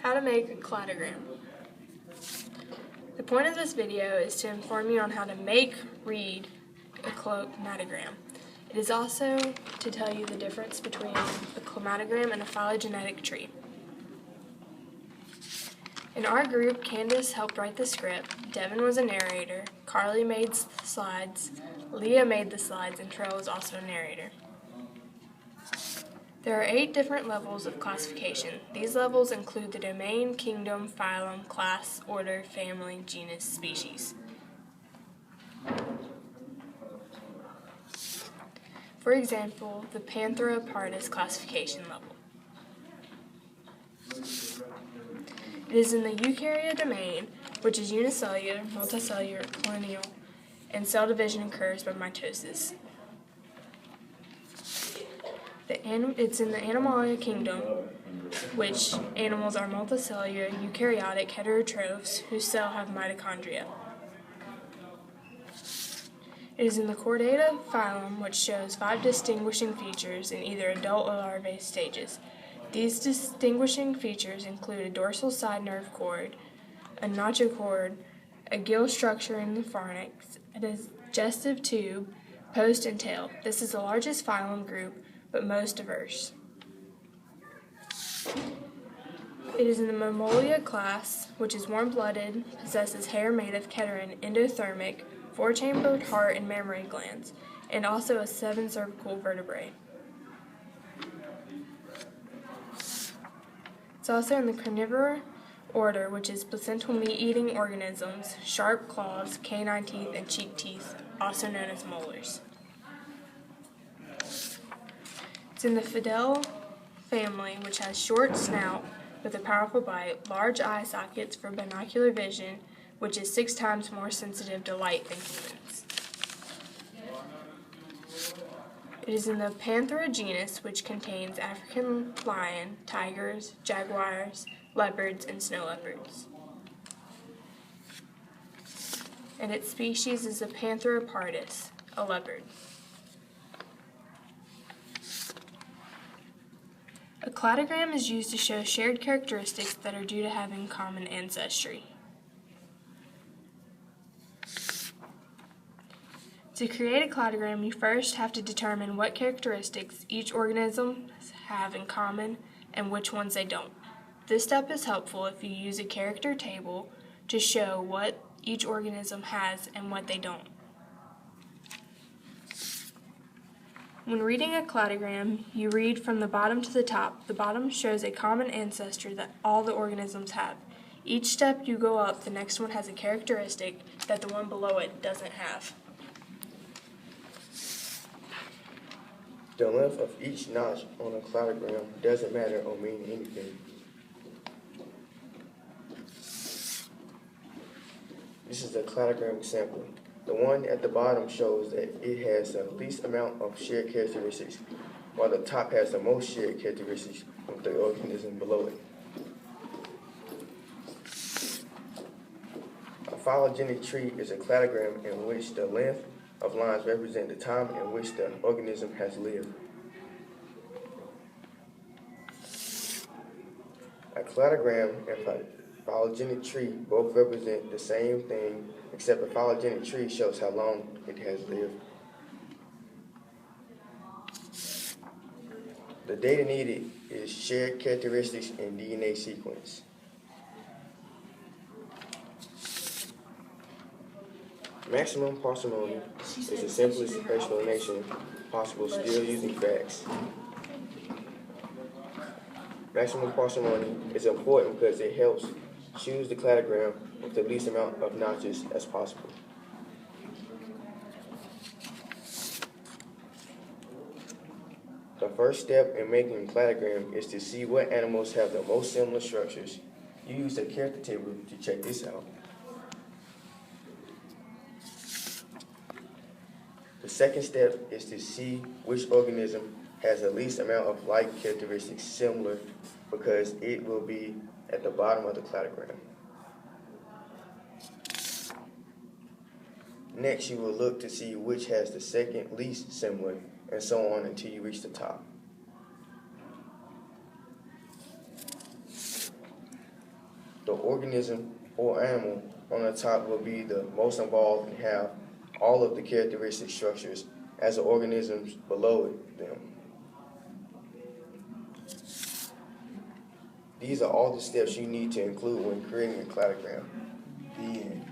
How to make a cladogram. The point of this video is to inform you on how to make, read a chromatogram. It is also to tell you the difference between a chromatogram and a phylogenetic tree. In our group, Candace helped write the script, Devin was a narrator, Carlie made the slides, Leah made the slides, and Terrell was also a narrator. There are 8 different levels of classification. These levels include the domain, kingdom, phylum, class, order, family, genus, species. For example, the Pantheropartis classification level. It is in the eukaryote domain, which is unicellular, multicellular, collineal, and cell division occurs by mitosis. It's in the Animalia kingdom, which animals are multicellular, eukaryotic heterotrophs whose cells have mitochondria. It is in the Chordata phylum, which shows 5 distinguishing features in either adult or larvae stages. These distinguishing features include a dorsal side nerve cord, a notochord, a gill structure in the pharynx, a digestive tube, post, and tail. This is the largest phylum group, but most diverse. It is in the Mammalia class, which is warm-blooded, possesses hair made of keratin, endothermic, 4-chambered heart and mammary glands, and also has 7 cervical vertebrae. It's also in the carnivore order, which is placental meat-eating organisms, sharp claws, canine teeth, and cheek teeth, also known as molars. It's in the Fidel family, which has short snout with a powerful bite, large eye sockets for binocular vision, which is 6 times more sensitive to light than humans. It is in the Panthera genus, which contains African lion, tigers, jaguars, leopards, and snow leopards. And its species is a Pantheropartis, a leopard. A cladogram is used to show shared characteristics that are due to having common ancestry. To create a cladogram, you first have to determine what characteristics each organism have in common and which ones they don't. This step is helpful if you use a character table to show what each organism has and what they don't. When reading a cladogram, you read from the bottom to the top. The bottom shows a common ancestor that all the organisms have. Each step you go up, the next one has a characteristic that the one below it doesn't have. The length of each notch on a cladogram doesn't matter or mean anything. This is a cladogram example. The one at the bottom shows that it has the least amount of shared characteristics, while the top has the most shared characteristics with the organism below it. A phylogenetic tree is a cladogram in which the length of lines represent the time in which the organism has lived. A cladogram and a phylogenetic tree both represent the same thing, except a phylogenetic tree shows how long it has lived. The data needed is shared characteristics in DNA sequence. Maximum parsimony is the simplest explanation possible, still using facts. Maximum parsimony is important because it helps choose the cladogram with the least amount of notches as possible. The first step in making a cladogram is to see what animals have the most similar structures. You use the character table to check this out. The second step is to see which organism has the least amount of like characteristics similar, because it will be at the bottom of the cladogram. Next, you will look to see which has the second least similar, and so on until you reach the top. The organism or animal on the top will be the most involved and have all of the characteristic structures as the organisms below them. These are all the steps you need to include when creating a cladogram. The end.